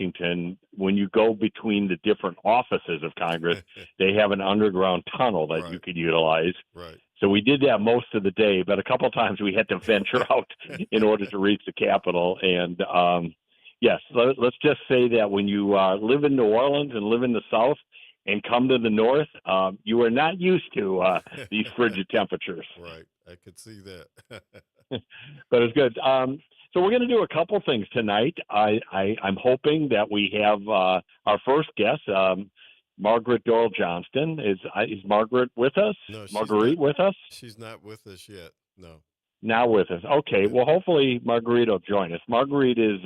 Washington, when you go between the different offices of Congress, they have an underground tunnel that you Right, could utilize. right. So we did that most of the day, but a couple of times we had to venture out in order to reach the Capitol. And yes, let's just say that when you live in New Orleans and live in the South and come to the North, you are not used to these frigid temperatures. Right. I could see that. But it's good. So we're going to do a couple things tonight. I'm hoping that we have our first guest, Margaret Doyle Johnston. Is Margaret with us? No, she's not. Marguerite with us? She's not with us yet. No. Now with us. Okay. Yeah. Well, hopefully Marguerite will join us. Marguerite is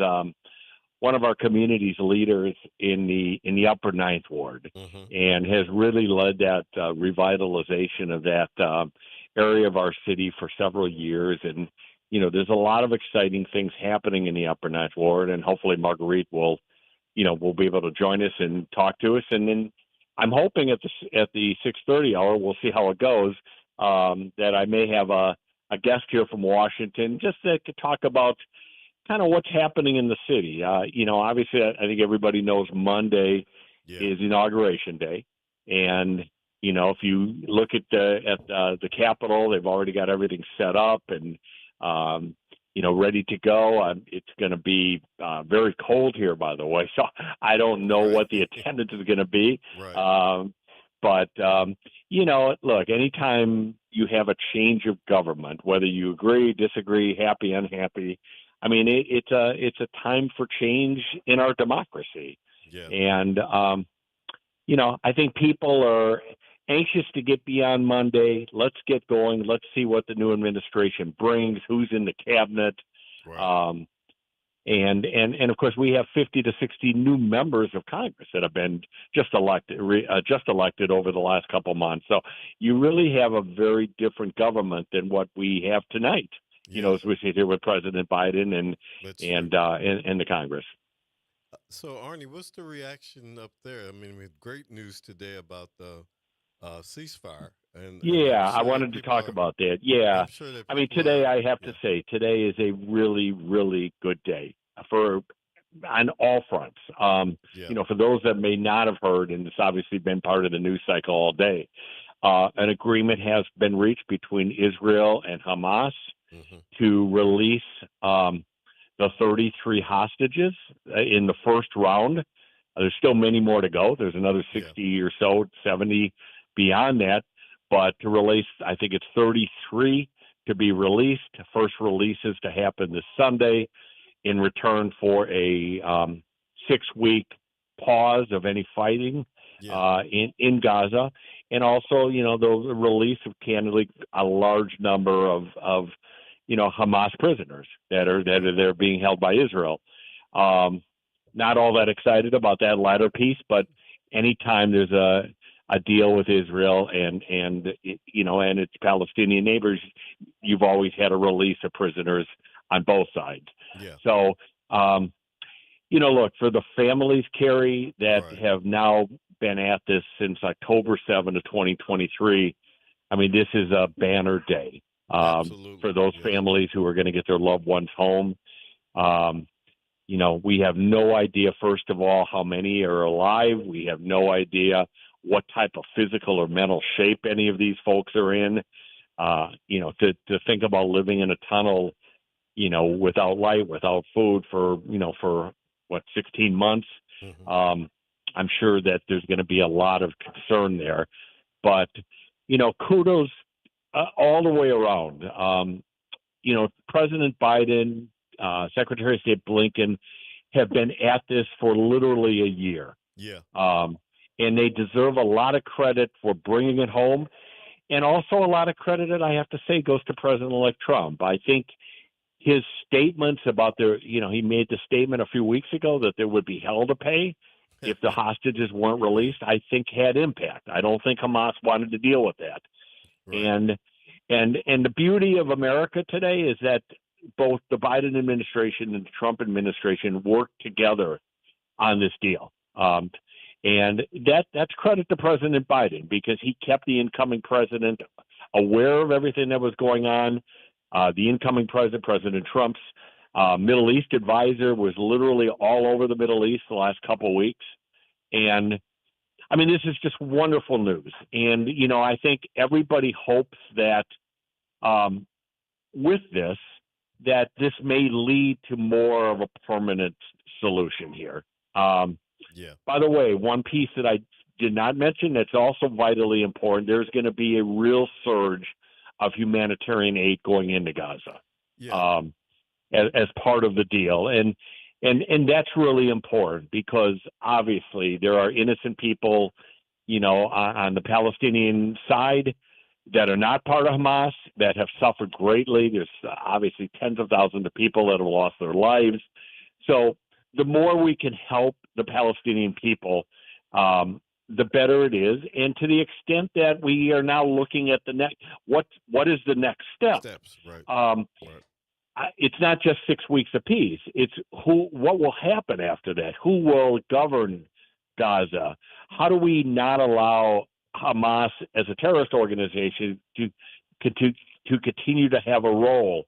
one of our community's leaders in the Upper Ninth Ward, Hmm. and has really led that revitalization of that area of our city for several years. And there's a lot of exciting things happening in the Upper Ninth Ward, and hopefully Marguerite will be able to join us and talk to us. And then I'm hoping at the 6:30 hour, we'll see how it goes. That I may have a guest here from Washington just to talk about kind of what's happening in the city. Obviously, I think everybody knows Monday Yeah. is Inauguration Day, and if you look at the Capitol, they've already got everything set up and ready to go. It's going to be very cold here, by the way, so I don't know Right. what the attendance is going to be. Right. But look, anytime you have a change of government, whether you agree, disagree, happy, unhappy, I mean, it's a time for change in our democracy. Yeah. And, I think people are anxious to get beyond Monday. Let's get going. Let's see what the new administration brings, who's in the cabinet. Right. Um, and of course, we have 50 to 60 new members of Congress that have been just elected over the last couple months. So you really have a very different government than what we have tonight. Yes. As we sit here with President Biden That's true. and the Congress. So, Arnie, what's the reaction up there? I mean, we had great news today about the ceasefire, and I'm Yeah, I sure that wanted to people talk are. about that. Yeah. I'm sure that I mean, people today are. I have to Yeah. say, today is a really, really good day for on all fronts. Yeah. For those that may not have heard, and it's obviously been part of the news cycle all day, an agreement has been reached between Israel and Hamas Hmm. to release the 33 hostages in the first round. There's still many more to go. There's another Yeah. 60 or so, 70 beyond that. But to release, I think it's 33 to be released. First releases to happen this Sunday in return for a 6-week pause of any fighting Yeah. in Gaza. And also, the release of candidly a large number of Hamas prisoners that are they're being held by Israel. Not all that excited about that latter piece, but anytime there's a deal with Israel and its Palestinian neighbors, you've always had a release of prisoners on both sides. Yeah. So, look, for the families, Carrie, that Right. have now been at this since October 7th of 2023, I mean, this is a banner day for Absolutely. those Yes. families who are going to get their loved ones home. Um, we have no idea, first of all, how many are alive. We have no idea what type of physical or mental shape any of these folks are in. To think about living in a tunnel, without light, without food for what, 16 months. Hmm. I'm sure that there's going to be a lot of concern there, but kudos all the way around. President Biden, Secretary of State Blinken have been at this for literally a year. Yeah. And they deserve a lot of credit for bringing it home. And also a lot of credit, that I have to say, goes to President-elect Trump. I think his statements about he made the statement a few weeks ago that there would be hell to pay if the hostages weren't released, I think had impact. I don't think Hamas wanted to deal with that. Right. And the beauty of America today is that both the Biden administration and the Trump administration worked together on this deal. And that's credit to President Biden, because he kept the incoming president aware of everything that was going on. The incoming president, President Trump's Middle East advisor was literally all over the Middle East the last couple of weeks. And I mean, this is just wonderful news. And, I think everybody hopes that um, with this, that this may lead to more of a permanent solution here. Um, Yeah. by the way, one piece that I did not mention that's also vitally important, there's going to be a real surge of humanitarian aid going into Gaza. Yeah. Um, as part of the deal. And that's really important because obviously there are innocent people, on the Palestinian side that are not part of Hamas that have suffered greatly. There's obviously tens of thousands of people that have lost their lives. So the more we can help the Palestinian people, the better it is. And to the extent that we are now looking at the next, what is the next step? Steps. Right. Um, Right. it's not just 6 weeks apiece. It's what will happen after that? Who will govern Gaza? How do we not allow Hamas as a terrorist organization to continue to have a role?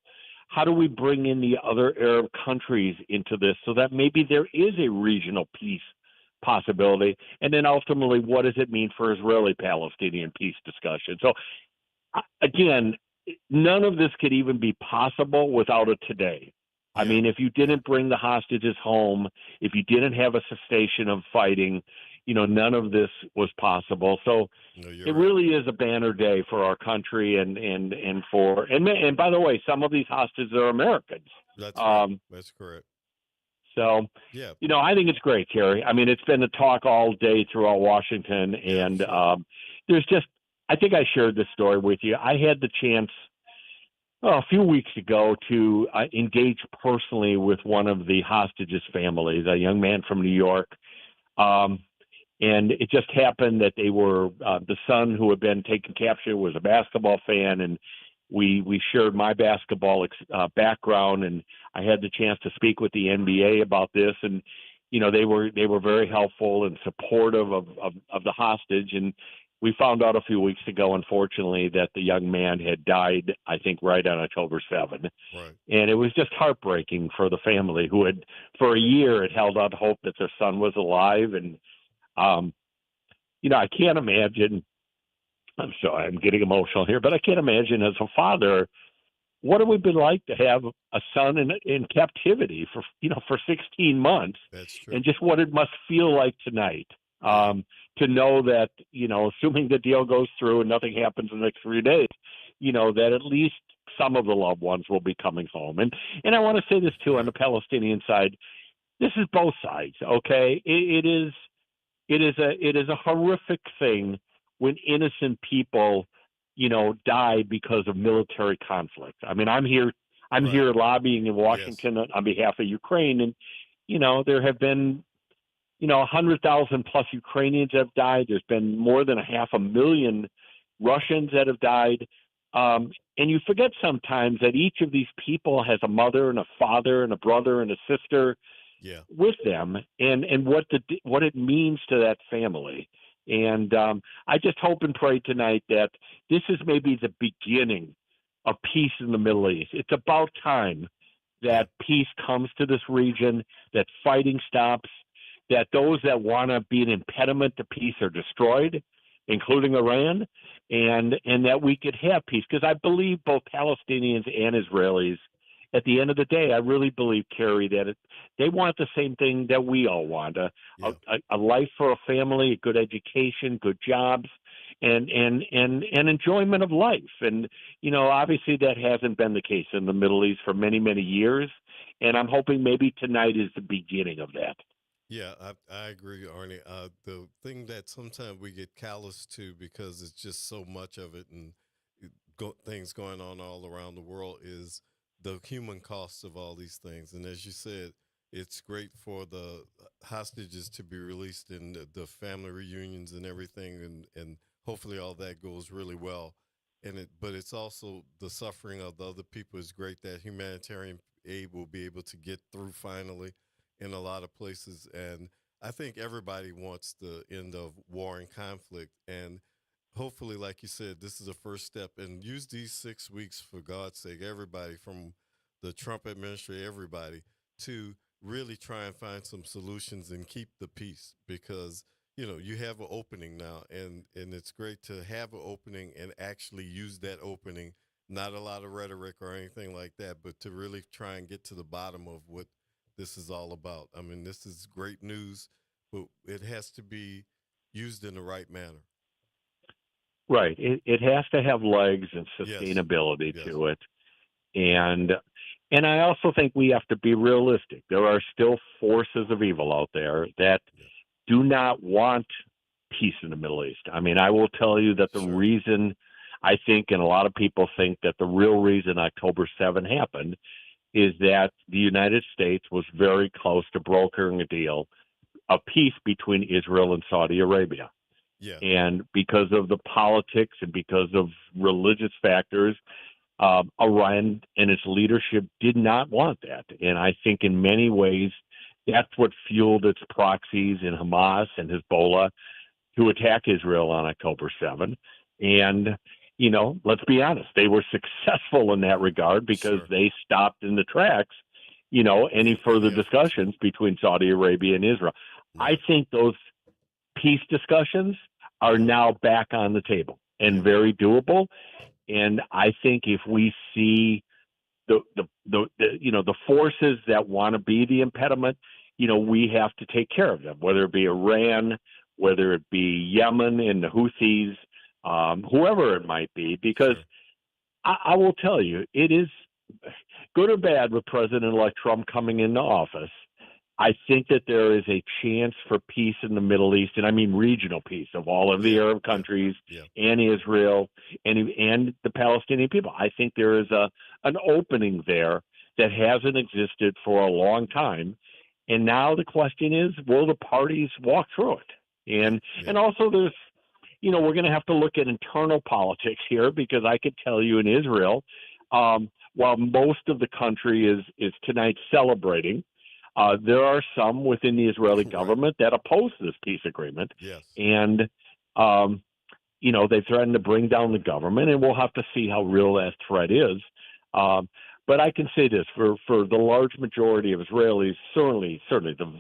How do we bring in the other Arab countries into this so that maybe there is a regional peace possibility? And then ultimately, what does it mean for Israeli-Palestinian peace discussion? So again, none of this could even be possible without a today. I Yeah. mean, if you Yeah. didn't bring the hostages home, if you didn't have a cessation of fighting, none of this was possible. So No, you're it right. really is a banner day for our country, and by the way, some of these hostages are Americans. That's right. Um, That's correct. so Yeah. I think it's great, Terry. I mean, it's been a talk all day throughout Washington, Yeah. I'm and sure. there's just, I think I shared this story with you. I had the chance a few weeks ago to engage personally with one of the hostages' families, a young man from New York. Um, and it just happened that they were the son who had been taken capture was a basketball fan, and we shared my basketball background, and I had the chance to speak with the NBA about this, and they were very helpful and supportive of the hostage, and we found out a few weeks ago, unfortunately, that the young man had died, I think, right on October 7th. Right. And it was just heartbreaking for the family who had, for a year, had held out hope that their son was alive. And, um, I can't imagine, I'm sorry, I'm getting emotional here, but I can't imagine as a father, what it would be like to have a son in captivity for 16 months, That's true. and just what it must feel like tonight. Yeah. To know that, assuming the deal goes through and nothing happens in the next 3 days, that at least some of the loved ones will be coming home. And I want to say this too on Right. the Palestinian side. This is both sides, okay? It is a horrific thing when innocent people, die because of military conflict. I mean, I'm Right. here lobbying in Yes. Washington on behalf of Ukraine, and there have been 100,000 plus Ukrainians have died. There's been more than 500,000 Russians that have died. And you forget sometimes that each of these people has a mother and a father and a brother and a sister Yeah. with them, and what it means to that family. And I just hope and pray tonight that this is maybe the beginning of peace in the Middle East. It's about time Yeah. that peace comes to this region, that fighting stops, that those that want to be an impediment to peace are destroyed, including Iran, and that we could have peace. Because I believe both Palestinians and Israelis, at the end of the day, I really believe, Kerry, that they want the same thing that we all want: a, Yeah. a life for a family, a good education, good jobs, and enjoyment of life. And obviously, that hasn't been the case in the Middle East for many, many years. And I'm hoping maybe tonight is the beginning of that. Yeah, I agree, Arnie. The thing that sometimes we get callous to because it's just so much of it and things going on all around the world is the human costs of all these things. And as you said, it's great for the hostages to be released and the family reunions and everything, and hopefully all that goes really well. But it's also the suffering of the other people is great that humanitarian aid will be able to get through finally in a lot of places. And I think everybody wants the end of war and conflict. And hopefully, like you said, this is a first step. And use these 6 weeks for God's sake, everybody from the Trump administration, everybody, to really try and find some solutions and keep the peace because you have an opening now, and it's great to have an opening and actually use that opening. Not a lot of rhetoric or anything like that, but to really try and get to the bottom of what this is all about. I mean, this is great news, but it has to be used in the right manner. Right. It has to have legs and Yes. sustainability Yes. to it. And and I also think we have to be realistic. There are still forces of evil out there that Yes. do not want peace in the Middle East. I mean, I will tell you that the Sure. reason I think, and a lot of people think that the real reason October 7 happened is that the United States was very close to brokering a deal of peace between Israel and Saudi Arabia. Yeah. And because of the politics and because of religious factors, Iran and its leadership did not want that. And I think in many ways, that's what fueled its proxies in Hamas and Hezbollah to attack Israel on October 7. And, let's be honest, they were successful in that regard because Sure. they stopped in the tracks, any Any further escalation. discussions between Saudi Arabia and Israel. I Right. think those peace discussions are Yeah. now back on the table and Yeah. very doable. And I think if we see the forces that want to be the impediment, we have to take care of them, whether it be Iran, whether it be Yemen and the Houthis, whoever it might be, because Sure. I will tell you, it is good or bad with President-elect Trump coming into office. I think that there is a chance for peace in the Middle East, and I mean regional peace of all of the Yeah. Arab Yeah. countries Yeah. and Israel and the Palestinian people. I think there is an opening there that hasn't existed for a long time, and now the question is, will the parties walk through it? And Yeah. also there's we're going to have to look at internal politics here because I could tell you in Israel, while most of the country is tonight celebrating, there are some within the Israeli Right. government that oppose this peace agreement, Yes. and um, they threaten to bring down the government, and we'll have to see how real that threat is. Um, but I can say this for the large majority of Israelis, certainly the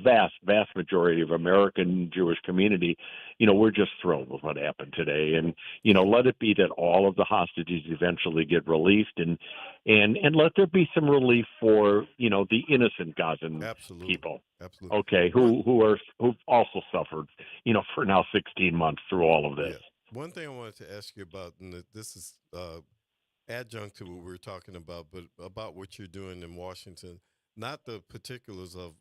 vast majority of American Jewish community, we're just thrilled with what happened today, and Yeah. let it be that all of the hostages eventually get released, and let there be some relief for the innocent Gazan Absolutely. people, Absolutely. okay, One. who've also suffered, for now 16 months through all of this. Yeah. One thing I wanted to ask you about, and this is adjunct to what we were talking about, but about what you're doing in Washington, not the particulars of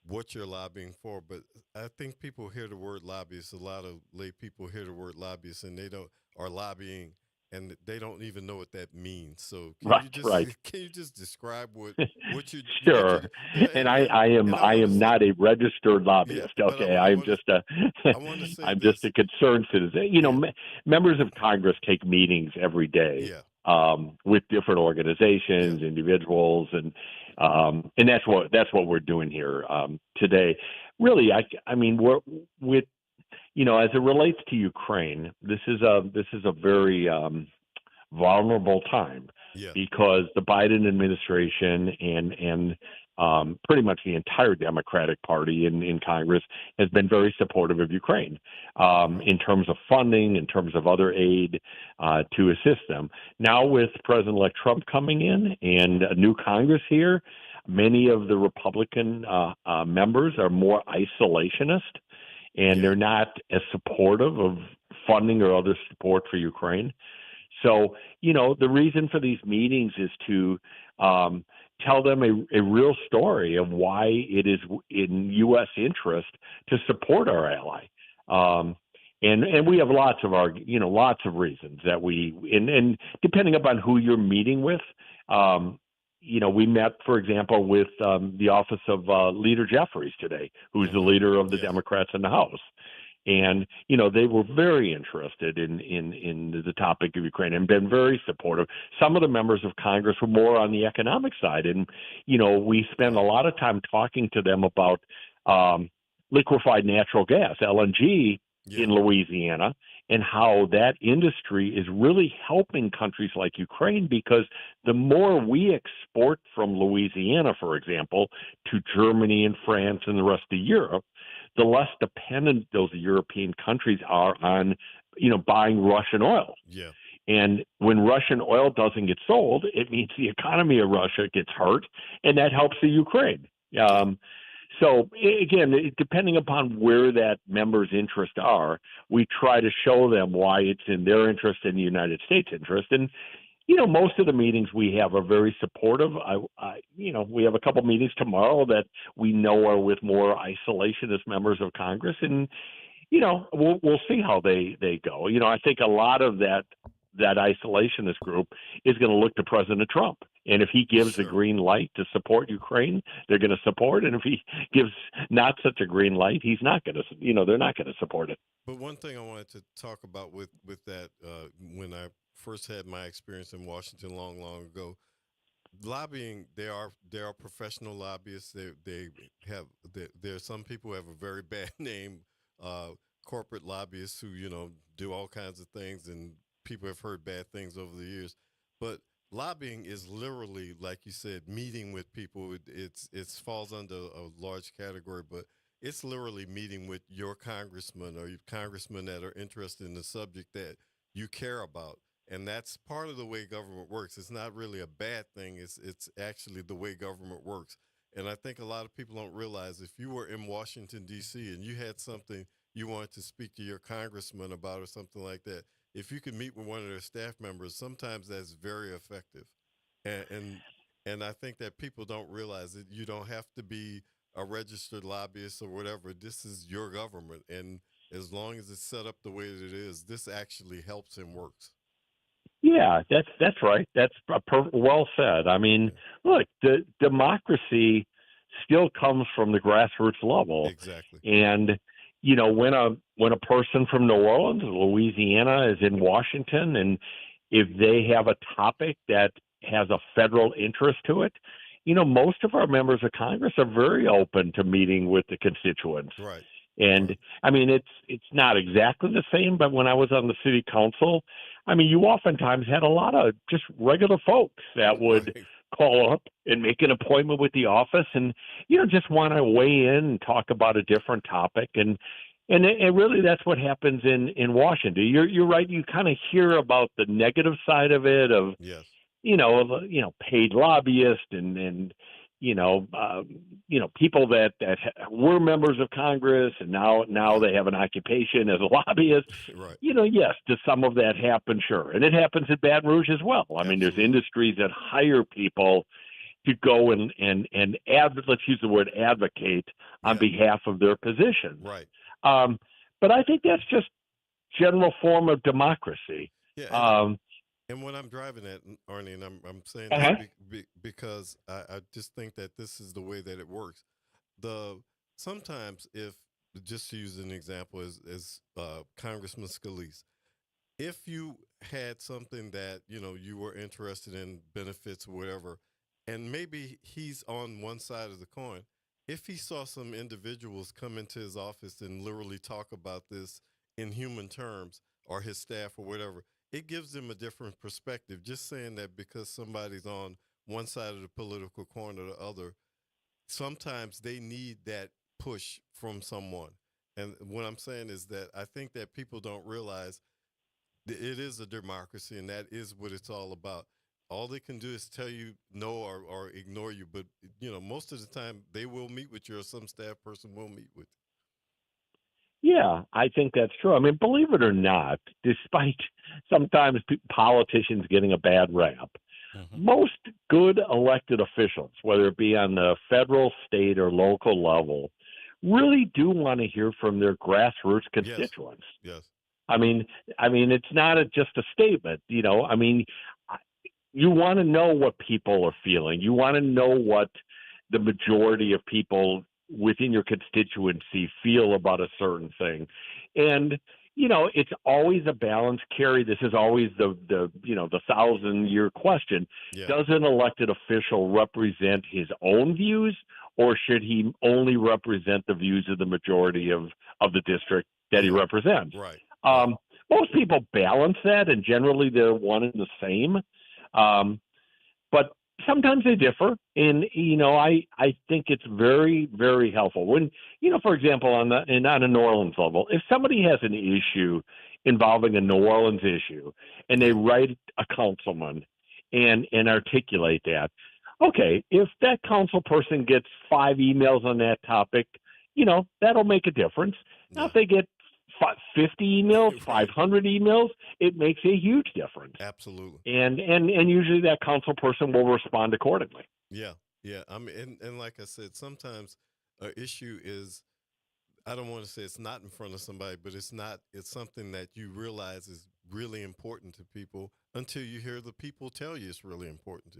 what you're lobbying for, but I think people hear the word lobbyist. A lot of lay people hear the word lobbyist, and they don't are lobbying, and they don't even know what that means. So can Right, you just right. can you just describe what you Sure. And I want to am say not a registered yeah, lobbyist. but Okay, I am I want to say I'm just this. a concerned citizen. Yeah. Members of Congress take meetings every day Yeah. with different Yeah. organizations, individuals, and that's what we're doing here today. Really, I mean, we're with as it relates to Ukraine, this is a very vulnerable time Yeah. because the Biden administration and pretty much the entire Democratic Party in Congress has been very supportive of Ukraine Hmm. in terms of funding, in terms of other aid to assist them. Now, with President-elect Trump coming in and a new Congress here, many of the Republican members are more isolationist, and Yeah. they're not as supportive of funding or other support for Ukraine. So, the reason for these meetings is to tell them a real story of why it is in U.S. interest to support our ally. Um, and we have lots of reasons that and depending upon who you're meeting with, we met, for example, with the office of Leader Jeffries today, who's the Hmm. leader of the Yes. Democrats in the House. And they were very interested in the topic of Ukraine and been very supportive. Some of the members of Congress were more on the economic side, and we spent a Right. lot of time talking to them about liquefied natural gas (LNG). Yeah. in Louisiana, and how that industry is really helping countries like Ukraine, because the more we export from Louisiana, for example, to Germany and France and the rest of Europe, the less dependent those European countries are on, buying Russian oil. Yeah. And when Russian oil doesn't get sold, it means the economy of Russia gets hurt, and that helps the Ukraine. So again, depending upon where that member's interests are, we try to show them why it's in their interest and the United States' interest. And most of the meetings we have are very supportive. We have a couple meetings tomorrow that we know are with more isolationist members of Congress, and we'll see how they go. I think a lot of that isolationist group is going to look to President Trump. And if he gives the green light to support Ukraine, they're going to support. And if he gives not such a green light, he's not going to, they're not going to support it. But one thing I wanted to talk about with that, when I first had my experience in Washington long ago, lobbying, there are professional lobbyists. There are some people who have a very bad name, corporate lobbyists who, do all kinds of things, and people have heard bad things over the years. But lobbying is literally, like you said, meeting with people. It falls under a large category, but it's literally meeting with your congressman or your congressmen that are interested in the subject that you care about. And that's part of the way government works. It's not really a bad thing. It's actually the way government works. And I think a lot of people don't realize, if you were in Washington, D.C., and you had something you wanted to speak to your congressman about or something like that, if you could meet with one of their staff members, sometimes that's very effective. And I think that people don't realize that you don't have to be a registered lobbyist or whatever. This is your government. And as long as it's set up the way that it is, this actually helps and works. Yeah, that's right. That's well said. I mean, look, the democracy still comes from the grassroots level. Exactly. And when a person from New Orleans, Louisiana, is in Washington, and if they have a topic that has a federal interest to it, most of our members of Congress are very open to meeting with the constituents. Right. And I mean, it's not exactly the same, but when I was on the city council, I mean, you oftentimes had a lot of just regular folks that would call up and make an appointment with the office, and just want to weigh in and talk about a different topic. And really, that's what happens in Washington. You're right. You kind of hear about the negative side of it, of yes, paid lobbyists and people that were members of Congress, and now they have an occupation as a lobbyist. Right. Yes, does some of that happen? Sure. And it happens at Baton Rouge as well. I mean, there's industries that hire people to go and let's use the word advocate on behalf of their position. Right. But I think that's just general form of democracy. Yeah. And what I'm driving at, Arnie, and I'm saying this because I just think that this is the way that it works. Sometimes, if, just to use an example, as Congressman Scalise, if you had something that you were interested in, benefits or whatever, and maybe he's on one side of the coin, if he saw some individuals come into his office and literally talk about this in human terms, or his staff or whatever, it gives them a different perspective. Just saying that because somebody's on one side of the political coin or the other, sometimes they need that push from someone. And what I'm saying is that I think that people don't realize that it is a democracy, and that is what it's all about. All they can do is tell you no or ignore you. But, most of the time they will meet with you, or some staff person will meet with you. Yeah, I think that's true. I mean, believe it or not, despite sometimes politicians getting a bad rap, most good elected officials, whether it be on the federal, state, or local level, really do want to hear from their grassroots constituents. Yes. I mean, it's not just a statement. I mean, you want to know what people are feeling. You want to know what the majority of people within your constituency feel about a certain thing. And, it's always a balance, Kerry. This is always the 1,000-year question. Yeah. Does an elected official represent his own views, or should he only represent the views of the majority of the district that he Yeah. represents? Right. Right. Um, Most people balance that, and generally they're one and the same. Um, but sometimes they differ, and I think it's very, very helpful when, for example, on a New Orleans level, if somebody has an issue involving a New Orleans issue and they Yeah. write a councilman and articulate that, okay, if that council person gets 5 emails on that topic, that'll make a difference. Now Yeah. if they get 50 emails, Right. 500 emails, it makes a huge difference. Absolutely. And usually that council person will respond accordingly. Yeah. Yeah. I mean, and like I said, sometimes an issue is, I don't want to say it's not in front of somebody, but it's something that you realize is really important to people until you hear the people tell you it's really important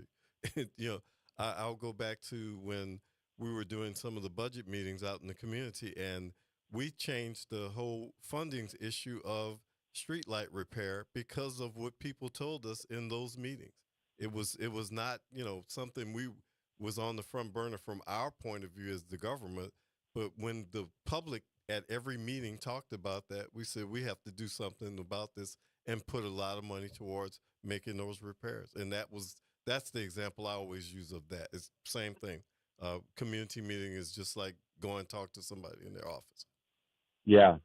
to you. I'll go back to when we were doing some of the budget meetings out in the community, and we changed the whole fundings issue of streetlight repair because of what people told us in those meetings. It was not, something we was on the front burner from our point of view as the government, but when the public at every meeting talked about that, we said we have to do something about this and put a lot of money towards making those repairs. And that's the example I always use of that. It's the same thing. Community meeting is just like go and talk to somebody in their office. Yeah,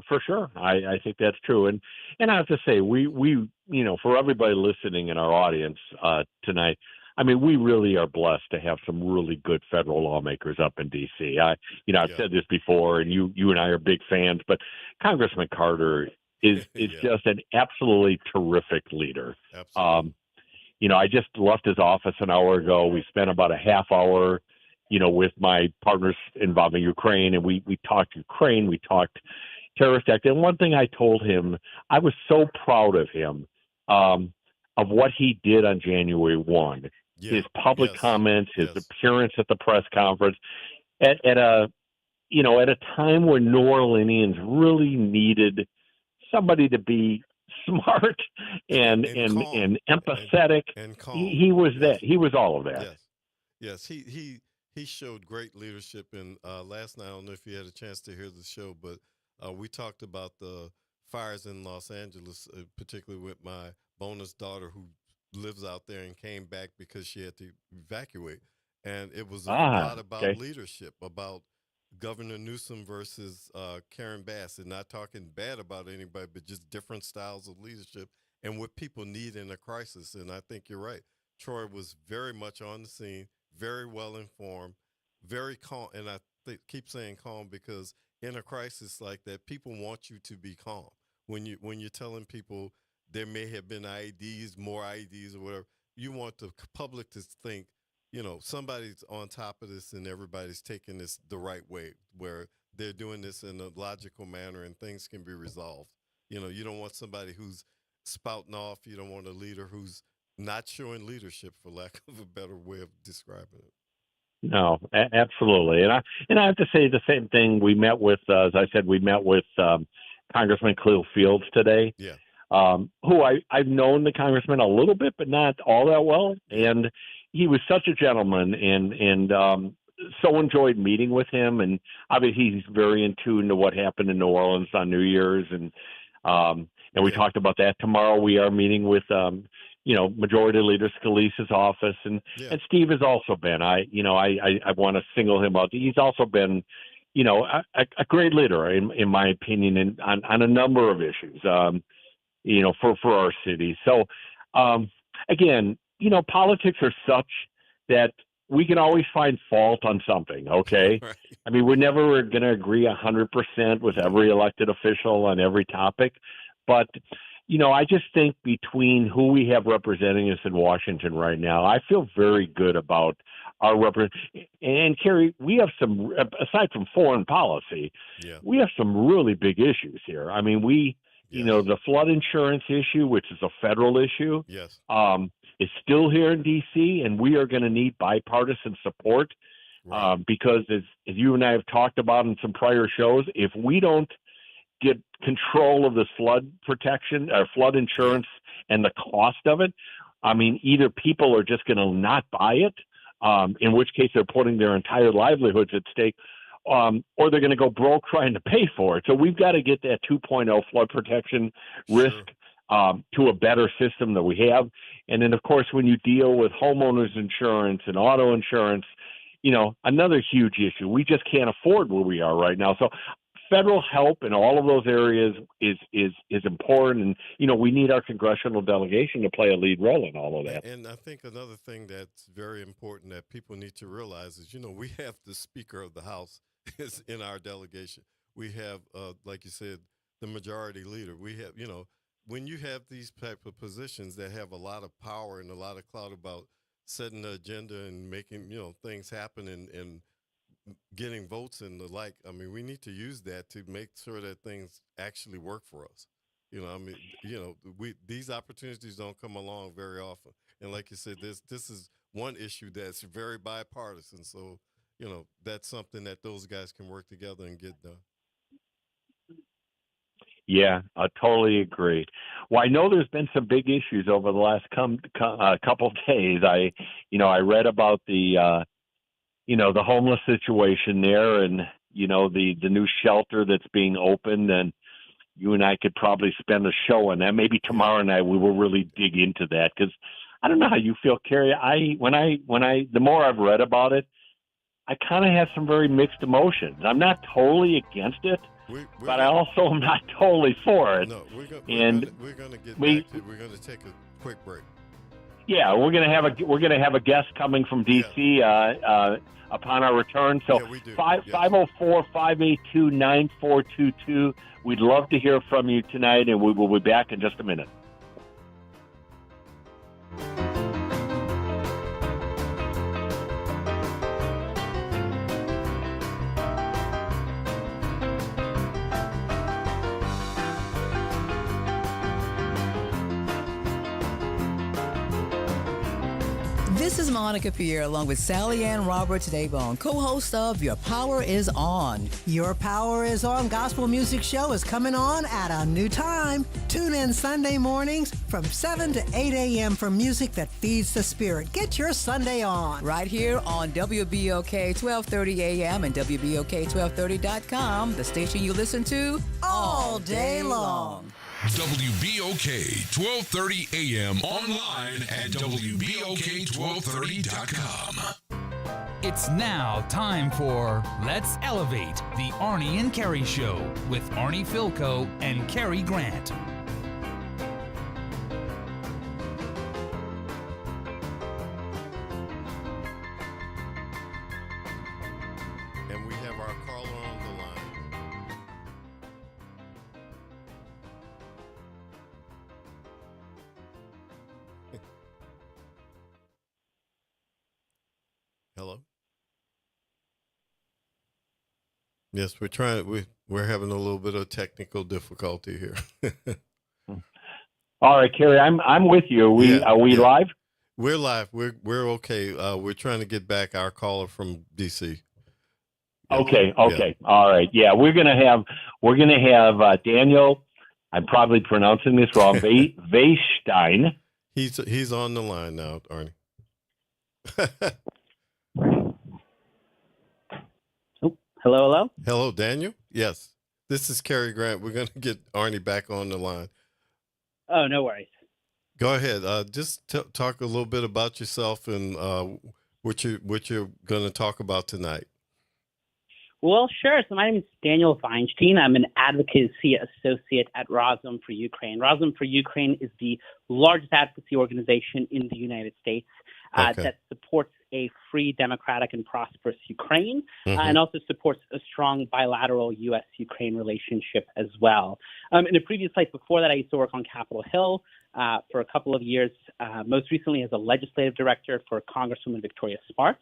for sure. I think that's true. And I have to say, we for everybody listening in our audience tonight, I mean, we really are blessed to have some really good federal lawmakers up in D.C. I've Yeah. said this before, and you and I are big fans, but Congressman Carter is Yeah. just an absolutely terrific leader. Absolutely. I just left his office an hour ago. We spent about a half hour, with my partners involving Ukraine, and we talked Ukraine, we talked terrorist act. And one thing I told him, I was so proud of him, of what he did on January 1. Yeah. His public Yes. comments, his Yes. appearance at the press conference, at a time when New Orleanians really needed somebody to be smart and And and calm. and empathetic. And calm. He was that. Yes. He was all of that. Yes. Yes. He showed great leadership. And last night, I don't know if you had a chance to hear the show, but we talked about the fires in Los Angeles, particularly with my bonus daughter who lives out there and came back because she had to evacuate. And it was a lot about Okay. leadership, about Governor Newsom versus Karen Bass, and not talking bad about anybody, but just different styles of leadership and what people need in a crisis. And I think you're right. Troy was very much on the scene, very well informed, very calm. And I keep saying calm because in a crisis like that, people want you to be calm. When you're telling people there may have been IEDs, more IEDs, or whatever, you want the public to think, somebody's on top of this and everybody's taking this the right way, where they're doing this in a logical manner and things can be resolved. You don't want somebody who's spouting off. You don't want a leader who's not showing leadership, for lack of a better way of describing it. No, absolutely. And I have to say the same thing. We met with, as I said, we met with Congressman Cleo Fields today, Yeah. who I've known the congressman a little bit, but not all that well. Yeah. And he was such a gentleman, and so enjoyed meeting with him. And obviously, he's very in tune to what happened in New Orleans on New Year's, and we Yeah. talked about that. Tomorrow, we are meeting with Majority Leader Scalise's office, and Yeah. and Steve has also been. I want to single him out. He's also been, a great leader in my opinion, on a number of issues. For our city. So, again, politics are such that we can always find fault on something. Okay. Right. I mean, we're never going to agree 100% with every elected official on every topic, but I just think between who we have representing us in Washington right now, I feel very good about our And Kerry, we have some, aside from foreign policy, Yeah. we have some really big issues here. I mean, Yes. the flood insurance issue, which is a federal issue, Yes. is still here in D.C., and we are going to need bipartisan support Right. because, as you and I have talked about in some prior shows, if we don't get control of this flood protection or flood insurance and the cost of it, I mean, either people are just going to not buy it, in which case they're putting their entire livelihoods at stake, or they're going to go broke trying to pay for it. So we've got to get that 2.0 flood protection risk to a better system that we have. And then, of course, when you deal with homeowners insurance and auto insurance, another huge issue. We just can't afford where we are right now. So federal help in all of those areas is important. And, we need our congressional delegation to play a lead role in all of that. And I think another thing that's very important that people need to realize is, we have the Speaker of the House is in our delegation. We have, like you said, the majority leader. We have, when you have these type of positions that have a lot of power and a lot of clout about setting the agenda and making, things happen and getting votes and the like, I mean, we need to use that to make sure that things actually work for us. These opportunities don't come along very often. And like you said, this is one issue that's very bipartisan. So, that's something that those guys can work together and get done. Yeah, I totally agree. Well, I know there's been some big issues over the last couple of days. I read about the homeless situation there, and the new shelter that's being opened, and you and I could probably spend a show on that. Maybe tomorrow night we will really dig into that, because I don't know how you feel, Carrie. The more I've read about it, I kind of have some very mixed emotions. I'm not totally against it, but I also am not totally for it. No, we're going to get back to it. We're going to take a quick break. Yeah, we're going to have a guest coming from DC upon our return. So 504-582-9422. We'd love to hear from you tonight, and we will be back in just a minute. This is Monica Pierre along with Sally Ann Roberts Daybone, co-host of Your Power is On. Your Power is On gospel music show is coming on at a new time. Tune in Sunday mornings from 7 to 8 a.m. for music that feeds the spirit. Get your Sunday on. Right here on WBOK 1230 AM and WBOK1230.com, the station you listen to all day long. WBOK 1230 AM, online at WBOK1230.com. It's now time for Let's Elevate, the Arnie and Carrie Show with Arnie Philco and Carrie Grant. And we have our caller on the line. Hello? Yes, we're having a little bit of technical difficulty here. All right, Carrie, I'm with you. Are we live? We're live. We're okay. We're trying to get back our caller from DC. Okay. Yeah. All right. Yeah, we're gonna have Daniel. I'm probably pronouncing this wrong. Vaistein. He's on the line now, Arnie. Hello? Hello, Daniel? Yes. This is Carrie Grant. We're going to get Arnie back on the line. Oh, no worries. Go ahead. Just talk a little bit about yourself and what you're going to talk about tonight. Well, sure. So my name is Daniel Feinstein. I'm an advocacy associate at Razom for Ukraine. Razom for Ukraine is the largest advocacy organization in the United States that supports a free, democratic, and prosperous Ukraine, and also supports a strong bilateral U.S.-Ukraine relationship as well. In a previous life before that, I used to work on Capitol Hill for a couple of years, most recently as a legislative director for Congresswoman Victoria Spartz,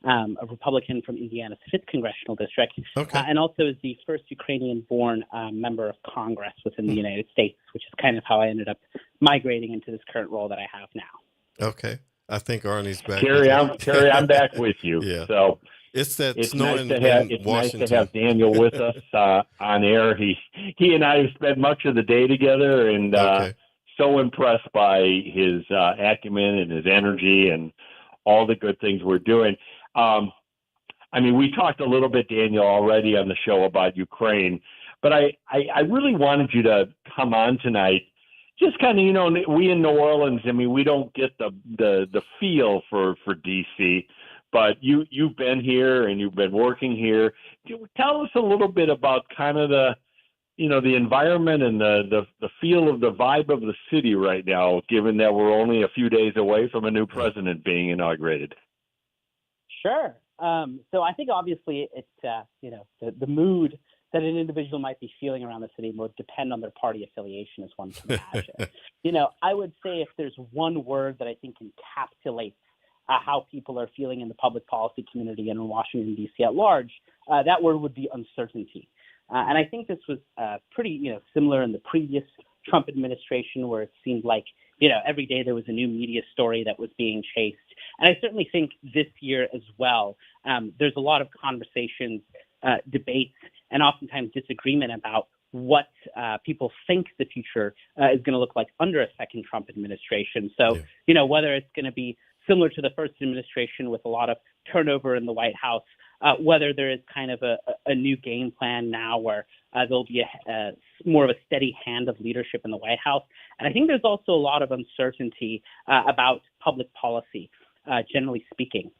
a Republican from Indiana's 5th Congressional District, and also as the first Ukrainian-born member of Congress within the United States, which is kind of how I ended up migrating into this current role that I have now. Okay. I think Arnie's back. Carrie, I'm back with you. Yeah. So it's nice Washington. to have Daniel with us on air. He and I have spent much of the day together, and so impressed by his acumen and his energy and all the good things we're doing. I mean, we talked a little bit, Daniel, already on the show about Ukraine, but I really wanted you to come on tonight. Just kind of, you know, we in New Orleans, I mean, we don't get the feel for DC, but you've been here and you've been working here. Tell us a little bit about kind of the environment and the feel of the vibe of the city right now, given that we're only a few days away from a new president being inaugurated. Sure. So I think obviously it's, the mood that an individual might be feeling around the city would depend on their party affiliation, as one can imagine. I would say if there's one word that I think encapsulates how people are feeling in the public policy community and in Washington, D.C. at large, that word would be uncertainty. And I think this was pretty, similar in the previous Trump administration, where it seemed like, every day there was a new media story that was being chased. And I certainly think this year as well, there's a lot of conversations, debates, and oftentimes disagreement about what people think the future is going to look like under a second Trump administration. So, whether it's going to be similar to the first administration with a lot of turnover in the White House, whether there is kind of a new game plan now where there'll be more of a steady hand of leadership in the White House. And I think there's also a lot of uncertainty about public policy, generally speaking.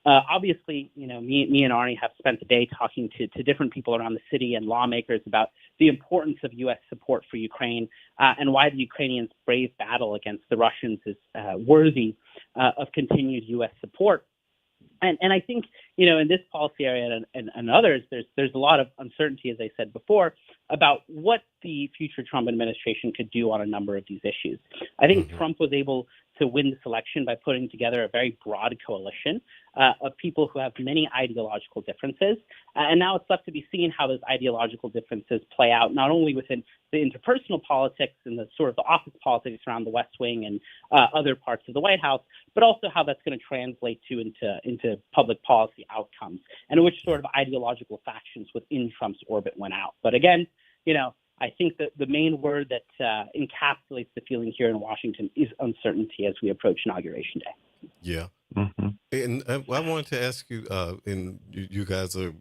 Obviously, me and Arnie have spent the day talking to different people around the city and lawmakers about the importance of U.S. support for Ukraine and why the Ukrainians' brave battle against the Russians is worthy of continued U.S. support. And I think, in this policy area and others, there's a lot of uncertainty, as I said before, about what the future Trump administration could do on a number of these issues. I think Trump was able to win this election by putting together a very broad coalition of people who have many ideological differences. And now it's left to be seen how those ideological differences play out, not only within the interpersonal politics and the sort of the office politics around the West Wing and other parts of the White House, but also how that's going to translate into public policy outcomes and which sort of ideological factions within Trump's orbit went out. But again, I think that the main word that encapsulates the feeling here in Washington is uncertainty as we approach Inauguration Day. Yeah. Mm-hmm. And I wanted to ask you, and you guys are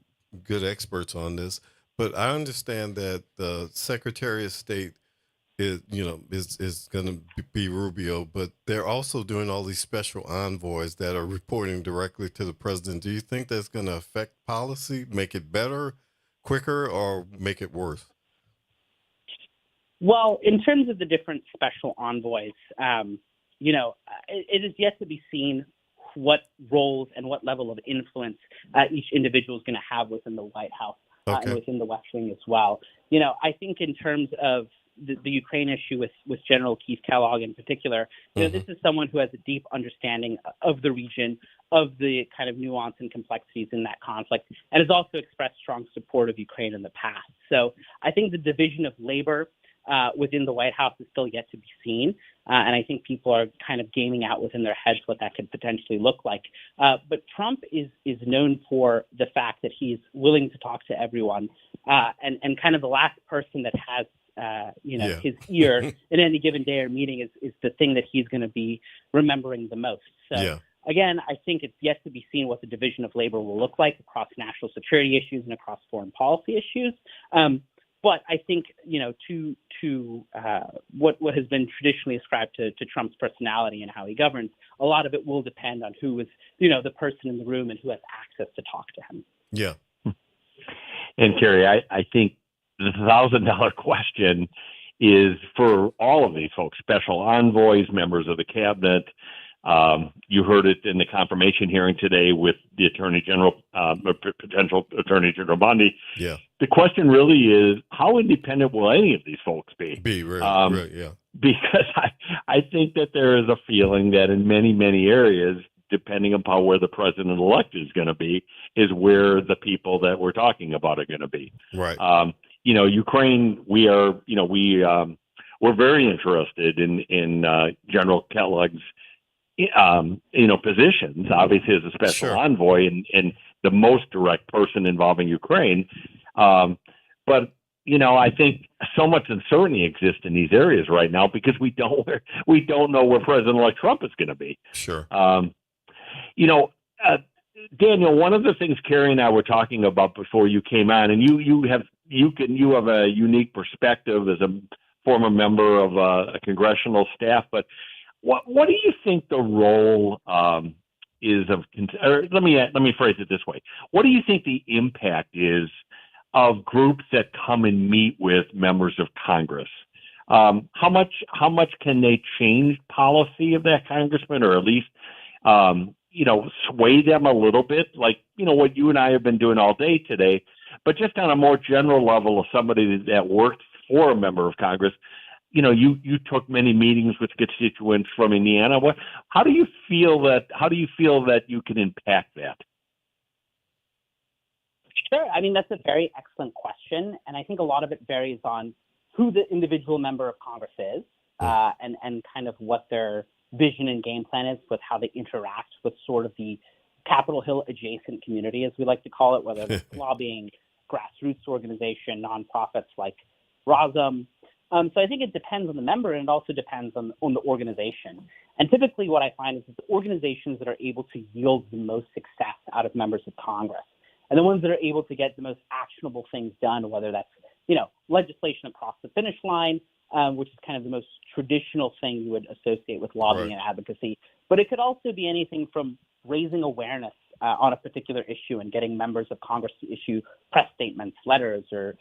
good experts on this, but I understand that the Secretary of State is going to be Rubio, but they're also doing all these special envoys that are reporting directly to the president. Do you think that's going to affect policy, make it better, quicker, or make it worse? Well, in terms of the different special envoys, it is yet to be seen what roles and what level of influence each individual is going to have within the White House and within the West Wing as well. I think in terms of the Ukraine issue with General Keith Kellogg in particular, this is someone who has a deep understanding of the region, of the kind of nuance and complexities in that conflict, and has also expressed strong support of Ukraine in the past. So I think the division of labor within the White House is still yet to be seen. And I think people are kind of gaming out within their heads what that could potentially look like. But Trump is known for the fact that he's willing to talk to everyone. And kind of the last person that has, his ear in any given day or meeting is the thing that he's going to be remembering the most. So again, I think it's yet to be seen what the division of labor will look like across national security issues and across foreign policy issues. But I think, to what has been traditionally ascribed to Trump's personality and how he governs, a lot of it will depend on who is, the person in the room and who has access to talk to him. Yeah. And Kerry, I think the $1,000 question is for all of these folks, special envoys, members of the cabinet. You heard it in the confirmation hearing today with the Attorney General, potential Attorney General Bondi. Yeah. The question really is, how independent will any of these folks be? Right, yeah. Because I think that there is a feeling that in many, many areas, depending upon where the president-elect is going to be, is where the people that we're talking about are going to be. Right. Ukraine, we're very interested in General Kellogg's positions, obviously as a special envoy and the most direct person involving Ukraine. But I think so much uncertainty exists in these areas right now because we don't know where President-elect Trump is going to be. Sure. Daniel, one of the things Carrie and I were talking about before you came on, and you have a unique perspective as a former member of a congressional staff. But what do you think the role is of? Or let me phrase it this way: what do you think the impact is of groups that come and meet with members of Congress? How much can they change policy of that congressman, or at least sway them a little bit, like, what you and I have been doing all day today, but just on a more general level of somebody that worked for a member of Congress. You took many meetings with constituents from Indiana. How do you feel that you can impact that? Sure. I mean, that's a very excellent question. And I think a lot of it varies on who the individual member of Congress is, and kind of what their vision and game plan is with how they interact with sort of the Capitol Hill adjacent community, as we like to call it, whether it's lobbying, grassroots organization, nonprofits like Rosum. So I think it depends on the member, and it also depends on the organization. And typically what I find is that the organizations that are able to yield the most success out of members of Congress, and the ones that are able to get the most actionable things done, whether that's, legislation across the finish line, which is kind of the most traditional thing you would associate with lobbying and advocacy. But it could also be anything from raising awareness on a particular issue and getting members of Congress to issue press statements, letters, or,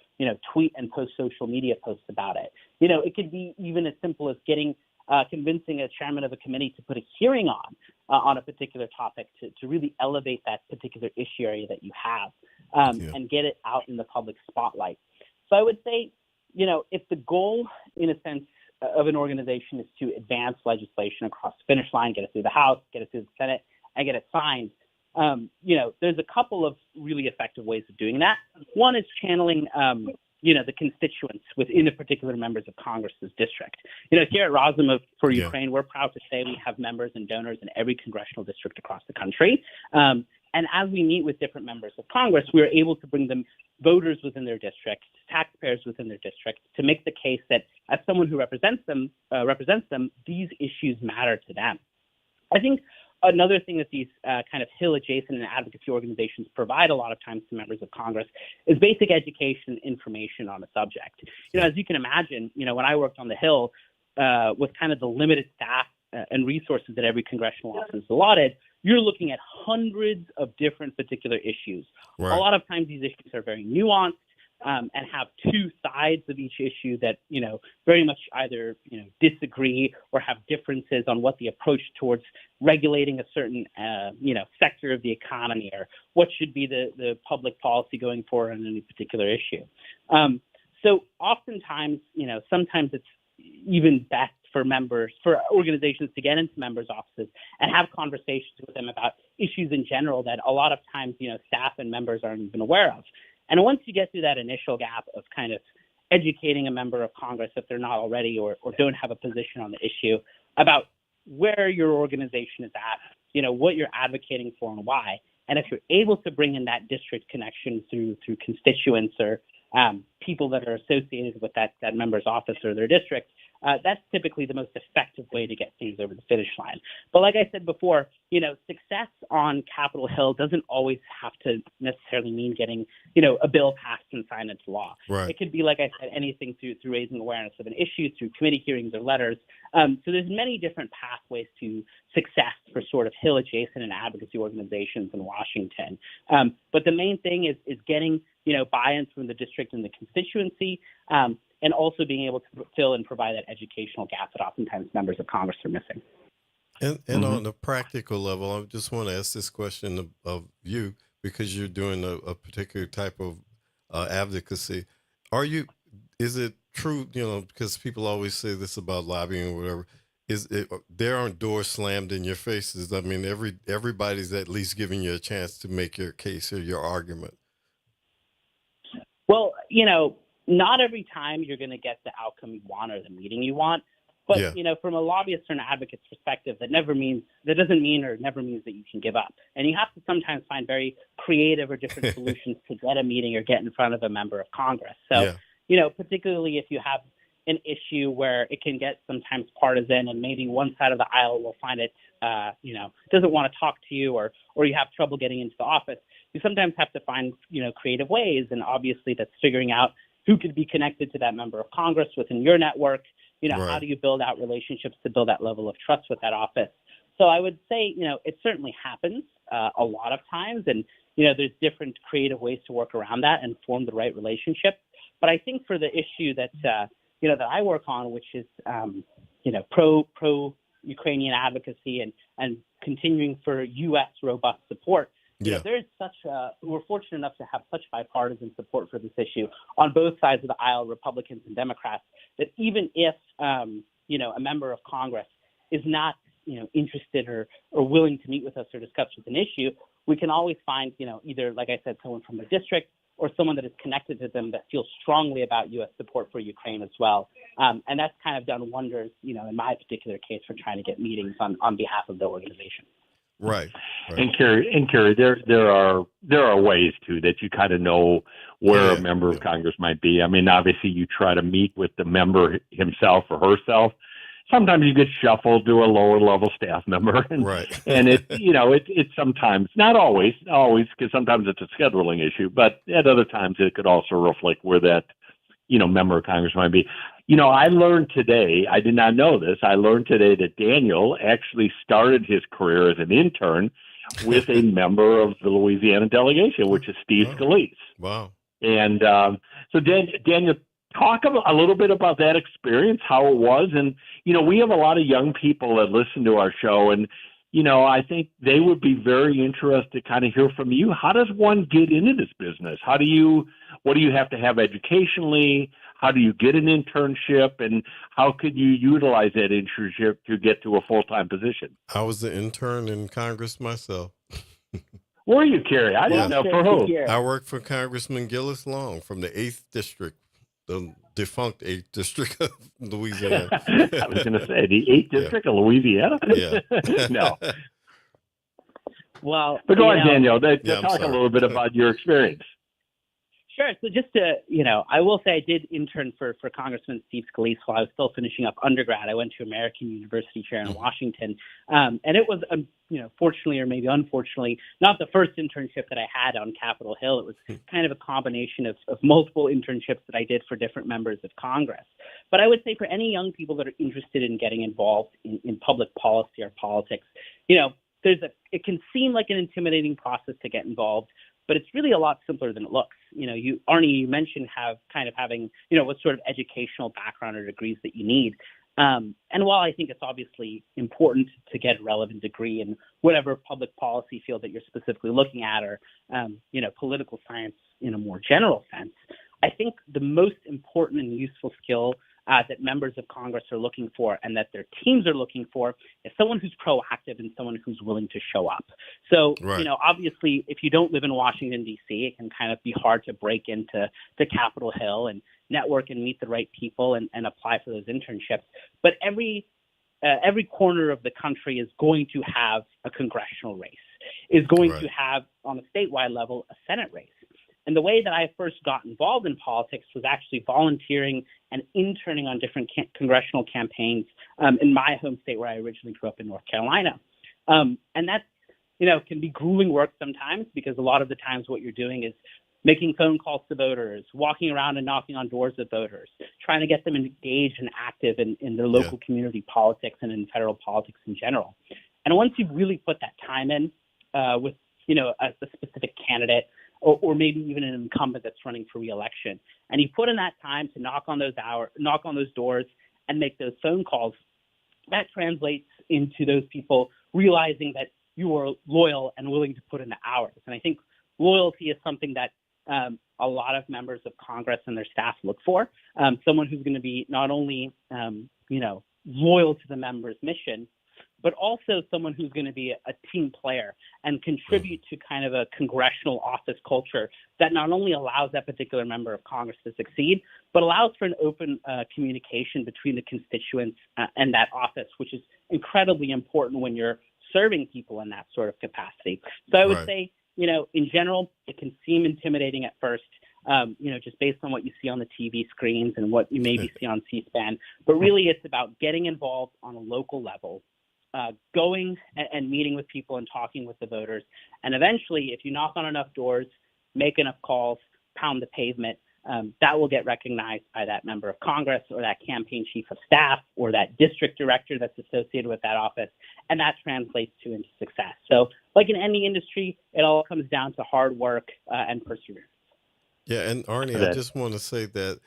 tweet and post social media posts about it. It could be even as simple as convincing a chairman of a committee to put a hearing on a particular topic to really elevate that particular issue area that you have, and get it out in the public spotlight. So I would say, if the goal, in a sense, of an organization is to advance legislation across the finish line, get it through the House, get it through the Senate, and get it signed, there's a couple of really effective ways of doing that. One is channeling, the constituents within a particular members of Congress's district. Here at Rosum for Ukraine, we're proud to say we have members and donors in every congressional district across the country. And as we meet with different members of Congress, we are able to bring them voters within their district, taxpayers within their district, to make the case that as someone who represents them, these issues matter to them. I think another thing that these kind of Hill adjacent and advocacy organizations provide a lot of times to members of Congress is basic education and information on the subject. As you can imagine, when I worked on the Hill, with kind of the limited staff and resources that every congressional office is allotted, you're looking at hundreds of different particular issues. Right. A lot of times these issues are very nuanced, and have two sides of each issue that, very much either, disagree or have differences on what the approach towards regulating a certain, sector of the economy, or what should be the public policy going forward on any particular issue. So oftentimes, sometimes it's even best for organizations to get into members' offices and have conversations with them about issues in general that a lot of times, staff and members aren't even aware of. And once you get through that initial gap of kind of educating a member of Congress, if they're not already or don't have a position on the issue, about where your organization is at, what you're advocating for and why, and if you're able to bring in that district connection through constituents or people that are associated with that member's office or their district, that's typically the most effective way to get things over the finish line. But like I said before, success on Capitol Hill doesn't always have to necessarily mean getting, a bill passed and signed into law. Right. It could be, like I said, anything through raising awareness of an issue, through committee hearings or letters. So there's many different pathways to success for sort of Hill adjacent and advocacy organizations in Washington. But the main thing is getting, buy-in from the district and the constituency, and also being able to fill and provide that educational gap that oftentimes members of Congress are missing. And on a practical level, I just want to ask this question of you, because you're doing a particular type of advocacy. Is it true, because people always say this about lobbying or whatever, there aren't doors slammed in your faces? I mean, everybody's at least giving you a chance to make your case or your argument. Well, not every time you're going to get the outcome you want or the meeting you want. But, from a lobbyist or an advocate's perspective, that never means that you can give up. And you have to sometimes find very creative or different solutions to get a meeting or get in front of a member of Congress. So, particularly if you have an issue where it can get sometimes partisan, and maybe one side of the aisle will find it, doesn't want to talk to you, or you have trouble getting into the office. You sometimes have to find, creative ways, and obviously that's figuring out who could be connected to that member of Congress within your network. Right. How do you build out relationships to build that level of trust with that office? So I would say, it certainly happens a lot of times, and there's different creative ways to work around that and form the right relationship. But I think for the issue that that I work on, which is pro Ukrainian advocacy and continuing for U.S. robust support. There's we're fortunate enough to have such bipartisan support for this issue on both sides of the aisle, Republicans and Democrats, that even if a member of Congress is not interested or willing to meet with us or discuss with an issue, we can always find either, like I said, someone from the district or someone that is connected to them that feels strongly about U.S. support for Ukraine as well. And that's kind of done wonders, in my particular case, for trying to get meetings on behalf of the organization. Right. And Kerry, there are ways too that you kind of know where a member of Congress might be. I mean, obviously you try to meet with the member himself or herself. Sometimes you get shuffled to a lower level staff member, and it's sometimes, not always, because sometimes it's a scheduling issue, but at other times it could also reflect where that member of Congress might be. I learned today, I did not know this, I learned today that Daniel actually started his career as an intern with a member of the Louisiana delegation, which is Steve Scalise. Wow. And so Daniel, talk a little bit about that experience, how it was. And, we have a lot of young people that listen to our show, and, I think they would be very interested to kind of hear from you. How does one get into this business? What do you have to have educationally? How do you get an internship, and how could you utilize that internship to get to a full-time position? I was an intern in Congress myself. Were you, Kerry? I didn't know for who. I worked for Congressman Gillis Long from the 8th District, the defunct 8th District of Louisiana. I was going to say, the 8th District of Louisiana? Yeah. No. Well, but go on, Daniel. Talk a little bit about your experience. Sure. So just to, I will say I did intern for Congressman Steve Scalise while I was still finishing up undergrad. I went to American University here in Washington. And it was, fortunately or maybe unfortunately, not the first internship that I had on Capitol Hill. It was kind of a combination of multiple internships that I did for different members of Congress. But I would say for any young people that are interested in getting involved in public policy or politics, it can seem like an intimidating process to get involved, but it's really a lot simpler than it looks. Arnie, you mentioned having, what sort of educational background or degrees that you need. And while I think it's obviously important to get a relevant degree in whatever public policy field that you're specifically looking at, or, political science in a more general sense, I think the most important and useful skill that members of Congress are looking for and that their teams are looking for is someone who's proactive and someone who's willing to show up. So, obviously, if you don't live in Washington, D.C., it can kind of be hard to break into Capitol Hill and network and meet the right people and apply for those internships. But every corner of the country is going to have a congressional race, is going to have, on a statewide level, a Senate race. And the way that I first got involved in politics was actually volunteering and interning on different congressional campaigns in my home state where I originally grew up in North Carolina. And that's, can be grueling work sometimes, because a lot of the times what you're doing is making phone calls to voters, walking around and knocking on doors of voters, trying to get them engaged and active in their local community politics and in federal politics in general. And once you've really put that time in with, a specific candidate, or maybe even an incumbent that's running for re-election, and you put in that time to knock on those doors and make those phone calls, that translates into those people realizing that you are loyal and willing to put in the hours. And I think loyalty is something that a lot of members of Congress and their staff look for, someone who's going to be not only, loyal to the member's mission, but also someone who's going to be a team player and contribute to kind of a congressional office culture that not only allows that particular member of Congress to succeed, but allows for an open communication between the constituents and that office, which is incredibly important when you're serving people in that sort of capacity. So I would say, in general, it can seem intimidating at first. just based on what you see on the TV screens and what you maybe see on C-SPAN. But really, it's about getting involved on a local level, going and meeting with people and talking with the voters. And eventually, if you knock on enough doors, make enough calls, pound the pavement, that will get recognized by that member of Congress or that campaign chief of staff or that district director that's associated with that office, and that translates into success. So like in any industry, it all comes down to hard work and perseverance. Yeah, and Arnie, I just want to say that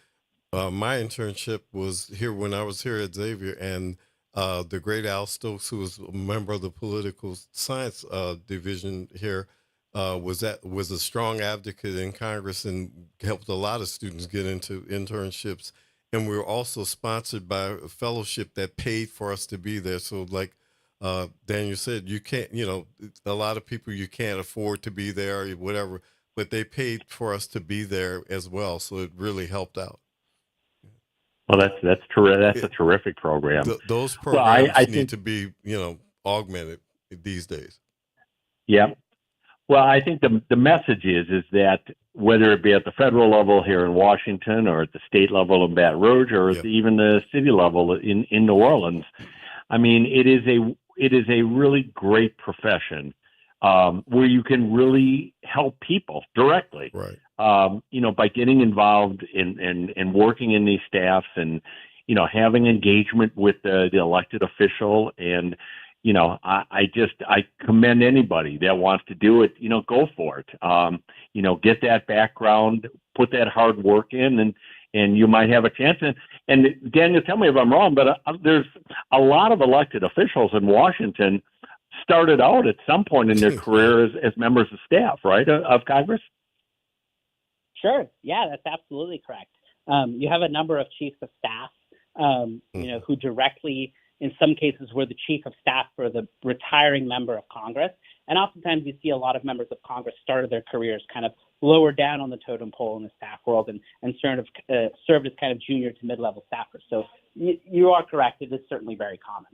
my internship was here when I was here at Xavier, and the great Al Stokes, who was a member of the political science division here, was a strong advocate in Congress and helped a lot of students get into internships. And we were also sponsored by a fellowship that paid for us to be there. So like Daniel said, you can't, a lot of people, you can't afford to be there or whatever, but they paid for us to be there as well. So it really helped out. Well, that's terrific. That's a terrific program. Those programs I need to be, augmented these days. Yeah. Well, I think the message is that whether it be at the federal level here in Washington or at the state level in Baton Rouge or at even the city level in New Orleans, I mean, it is a really great profession where you can really help people directly. Right. By getting involved in working in these staffs and, having engagement with the elected official. And, I commend anybody that wants to do it, go for it. Get that background, put that hard work in, and you might have a chance. And Daniel, tell me if I'm wrong, but there's a lot of elected officials in Washington started out at some point in their career as members of staff, right, of Congress? Sure. Yeah, that's absolutely correct. You have a number of chiefs of staff, who directly, in some cases, were the chief of staff for the retiring member of Congress. And oftentimes you see a lot of members of Congress started their careers kind of lower down on the totem pole in the staff world and sort of served as kind of junior to mid-level staffers. So you are correct. It is certainly very common.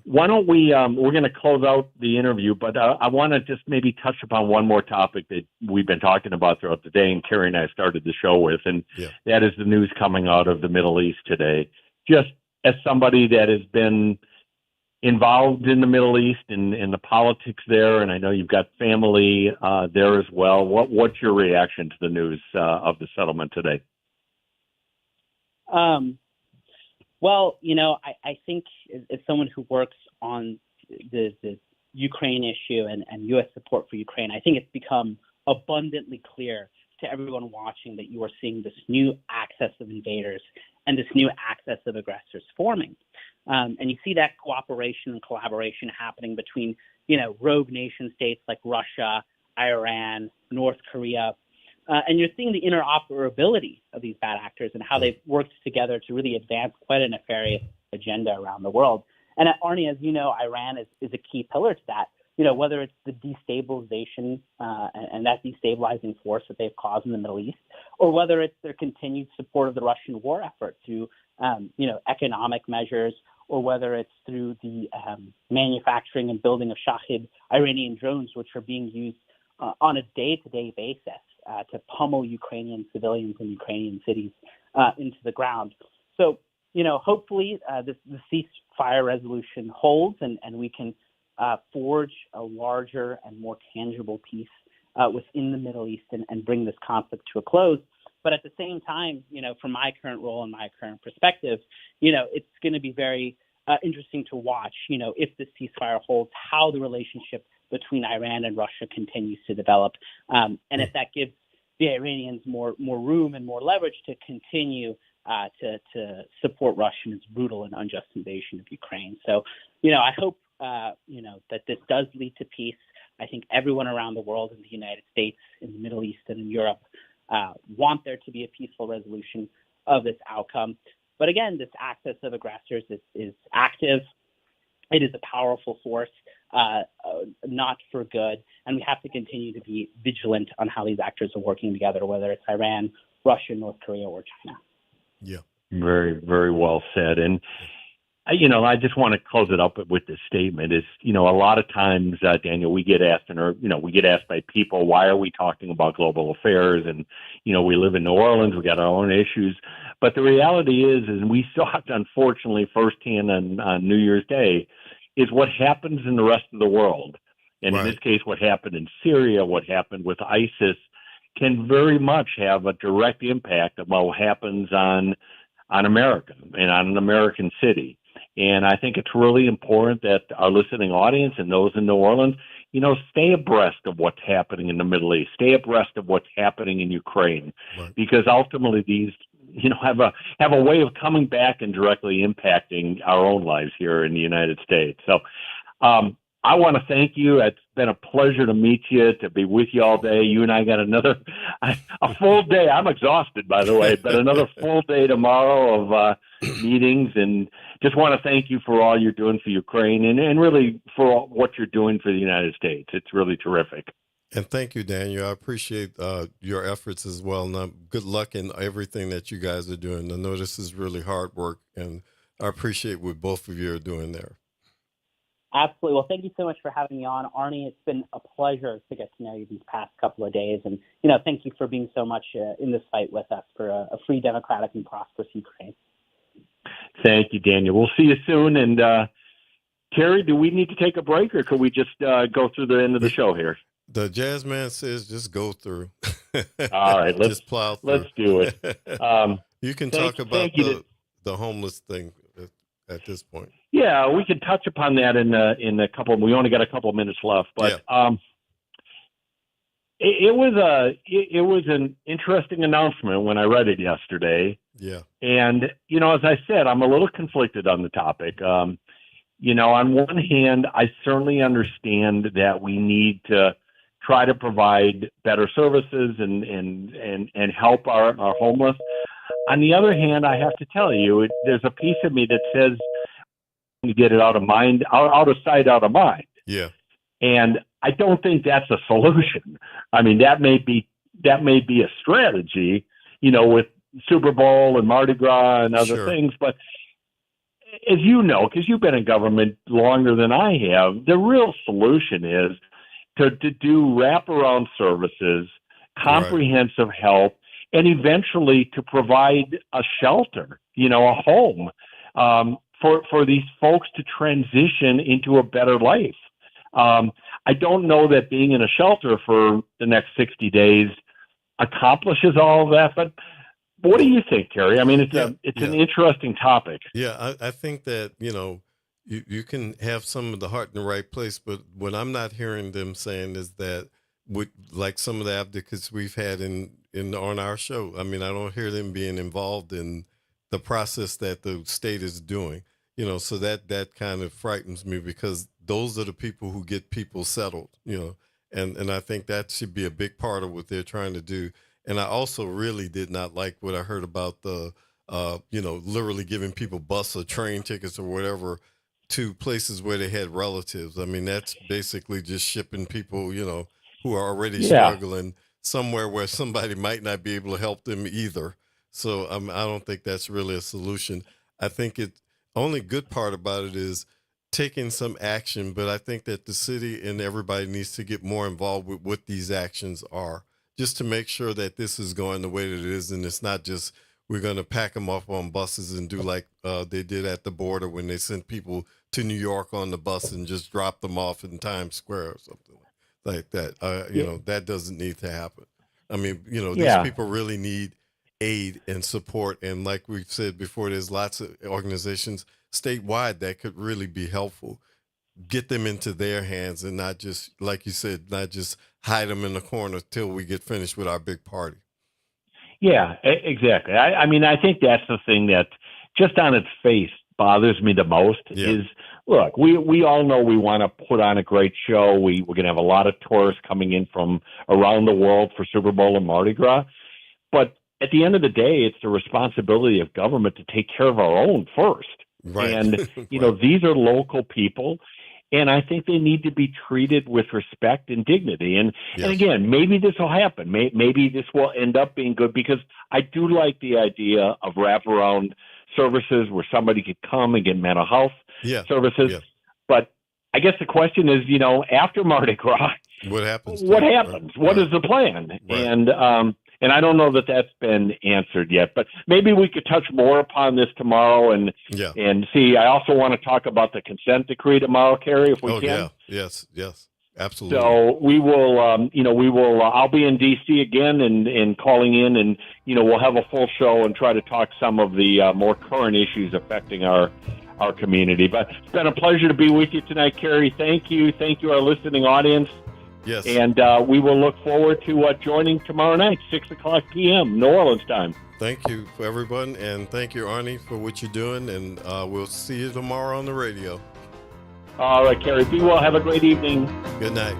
Why don't we, we're going to close out the interview, but I want to just maybe touch upon one more topic that we've been talking about throughout the day, and Carrie and I started the show with, and that is the news coming out of the Middle East today. Just as somebody that has been involved in the Middle East and the politics there, and I know you've got family there as well, what's your reaction to the news of the settlement today? Well, I think as someone who works on the Ukraine issue and U.S. support for Ukraine, I think it's become abundantly clear to everyone watching that you are seeing this new axis of invaders and this new axis of aggressors forming. And you see that cooperation and collaboration happening between, rogue nation states like Russia, Iran, North Korea. And you're seeing the interoperability of these bad actors and how they've worked together to really advance quite a nefarious agenda around the world. And Arnie, as you know, Iran is a key pillar to that. Whether it's the destabilization and that destabilizing force that they've caused in the Middle East, or whether it's their continued support of the Russian war effort through, economic measures, or whether it's through the manufacturing and building of Shahed Iranian drones, which are being used on a day-to-day basis to pummel Ukrainian civilians and Ukrainian cities into the ground. So, hopefully the ceasefire resolution holds and we can forge a larger and more tangible peace within the Middle East and bring this conflict to a close. But at the same time, from my current role and my current perspective, it's going to be very interesting to watch, if the ceasefire holds, how the relationship between Iran and Russia continues to develop. And if that gives the Iranians more room and more leverage to continue to support Russia in its brutal and unjust invasion of Ukraine. So, I hope, that this does lead to peace. I think everyone around the world, in the United States, in the Middle East, and in Europe, want there to be a peaceful resolution of this outcome. But again, this axis of aggressors is active. It is a powerful force, not for good. And we have to continue to be vigilant on how these actors are working together, whether it's Iran, Russia, North Korea, or China. Yeah. Very, very well said. And I just want to close it up with this statement is, a lot of times, Daniel, we get asked by people, why are we talking about global affairs? And, we live in New Orleans, we got our own issues. But the reality is we saw it, unfortunately, firsthand on New Year's Day, is what happens in the rest of the world. And in this case, what happened in Syria, what happened with ISIS, can very much have a direct impact about what happens on America and on an American city. And I think it's really important that our listening audience and those in New Orleans, stay abreast of what's happening in the Middle East, stay abreast of what's happening in Ukraine, because ultimately these, have a way of coming back and directly impacting our own lives here in the United States. So, I want to thank you. It's been a pleasure to meet you, to be with you all day. You and I got a full day. I'm exhausted, by the way, but another full day tomorrow of meetings. And just want to thank you for all you're doing for Ukraine and really for what you're doing for the United States. It's really terrific. And thank you, Daniel. I appreciate your efforts as well. And good luck in everything that you guys are doing. I know this is really hard work, and I appreciate what both of you are doing there. Absolutely. Well, thank you so much for having me on, Arnie. It's been a pleasure to get to know you these past couple of days. And, thank you for being so much in this fight with us for a free, democratic, and prosperous Ukraine. Thank you, Daniel. We'll see you soon. And, Terry, do we need to take a break, or could we just go through the end of the show here? The jazz man says just go through. All right. Just plow through. Let's do it. You can talk about the homeless thing at this point. Yeah, we can touch upon that in a couple. We only got a couple of minutes left, but it was an interesting announcement when I read it yesterday. Yeah, and as I said, I'm a little conflicted on the topic. On one hand, I certainly understand that we need to try to provide better services and help our homeless. On the other hand, I have to tell you, there's a piece of me that says to get it out of mind, out of sight, out of mind. Yeah. And I don't think that's a solution. I mean, that may be a strategy, with Super Bowl and Mardi Gras and other things. But as you know, because you've been in government longer than I have, the real solution is to do wraparound services, comprehensive help, and eventually to provide a shelter, a home for these folks to transition into a better life. I don't know that being in a shelter for the next 60 days accomplishes all of that, but what do you think, Terry? I mean, it's an interesting topic. Yeah, I think that, you can have some of the heart in the right place, but what I'm not hearing them saying is that like some of the advocates we've had on our show, I mean, I don't hear them being involved in the process that the state is doing, so that kind of frightens me, because those are the people who get people settled, and I think that should be a big part of what they're trying to do. And I also really did not like what I heard about the, literally giving people bus or train tickets or whatever to places where they had relatives. I mean, that's basically just shipping people, who are already struggling somewhere where somebody might not be able to help them either. So I don't think that's really a solution. I think only good part about it is taking some action, but I think that the city and everybody needs to get more involved with what these actions are, just to make sure that this is going the way that it is. And it's not just, we're going to pack them up on buses and do like they did at the border when they sent people to New York on the bus and just drop them off in Times Square or something like that. That doesn't need to happen. I mean, these people really need aid and support. And like we've said before, there's lots of organizations statewide that could really be helpful. Get them into their hands and not just, like you said, not just hide them in the corner till we get finished with our big party. Yeah, exactly. I mean, I think that's the thing that just on its face bothers me the most is, look, we all know we want to put on a great show. We're going to have a lot of tourists coming in from around the world for Super Bowl and Mardi Gras. But at the end of the day, it's the responsibility of government to take care of our own first. Right. And, these are local people. And I think they need to be treated with respect and dignity. And again, maybe this will happen. Maybe this will end up being good, because I do like the idea of wraparound services where somebody could come and get mental health Yeah. services. Yeah. But I guess the question is, after Mardi Gras, What happens? what happens? What is the plan? Right. And I don't know that that's been answered yet, but maybe we could touch more upon this tomorrow and see. I also want to talk about the consent decree tomorrow, Kerry, if we can. Yeah. Yes. Absolutely. So we will, I'll be in DC again and calling in, and we'll have a full show and try to talk some of the more current issues affecting our community. But it's been a pleasure to be with you tonight, Kerry. Thank you, our listening audience. Yes. And we will look forward to joining tomorrow night, 6:00 p.m. New Orleans time. Thank you for everyone, and thank you, Arnie, for what you're doing. And we'll see you tomorrow on the radio. All right, Kerry. Be well. Have a great evening. Good night.